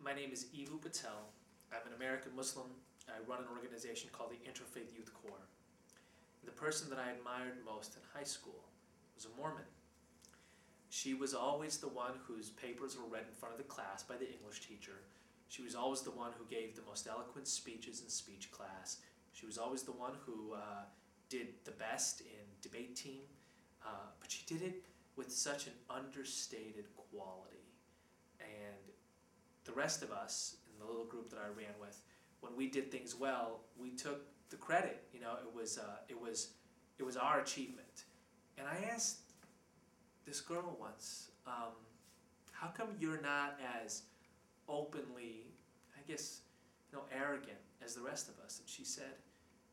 My name is Eboo Patel. I'm an American Muslim. I run an organization called the Interfaith Youth Corps. The person that I admired most in high school was a Mormon. She was always the one whose papers were read in front of the class by the English teacher. She was always the one who gave the most eloquent speeches in speech class. She was always the one who did the best in debate team, but she did it with such an understated quality. And the rest of us in the little group that I ran with, when we did things well, we took the credit. You know, it was our achievement. And I asked this girl once, how come you're not as openly, I guess, arrogant as the rest of us? And she said,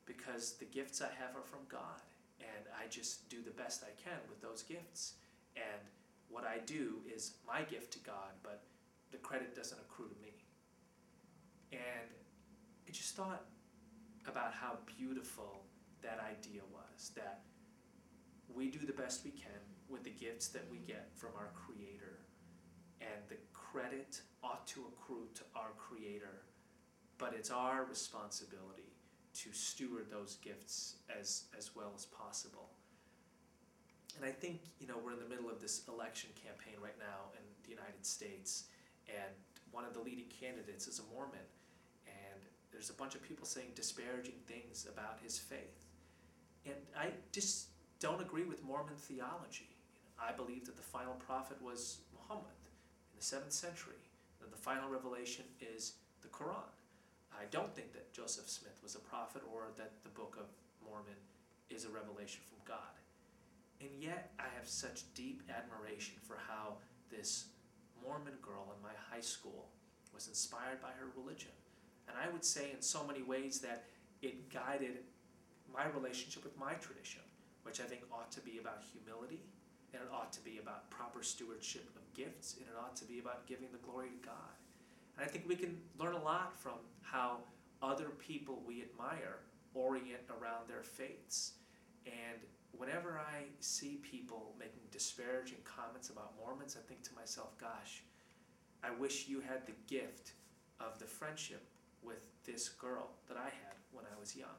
because the gifts I have are from God, and I just do the best I can with those gifts. And what I do is my gift to God, but the credit doesn't accrue to me. And I just thought about how beautiful that idea was, that we do the best we can with the gifts that we get from our Creator, and the credit ought to accrue to our Creator, but it's our responsibility to steward those gifts as well as possible. And I think, we're in the middle of this election campaign right now in the United States, and one of the leading candidates is a Mormon, and there's a bunch of people saying disparaging things about his faith. And I just don't agree with Mormon theology. I believe that the final prophet was Muhammad in the 7th century, and the final revelation is the Quran. I don't think that Joseph Smith was a prophet or that the Book of Mormon is a revelation from God. And yet I have such deep admiration for how this Mormon girl in my high school was inspired by her religion. And I would say in so many ways that it guided my relationship with my tradition, which I think ought to be about humility, and it ought to be about proper stewardship of gifts, and it ought to be about giving the glory to God. And I think we can learn a lot from how other people we admire orient around their faiths. And whenever I see people making disparaging comments about Mormons, I think to myself, gosh, I wish you had the gift of the friendship with this girl that I had when I was young.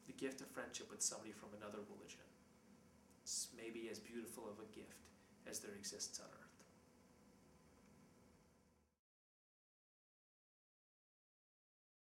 The gift of friendship with somebody from another religion. It's maybe as beautiful of a gift as there exists on earth.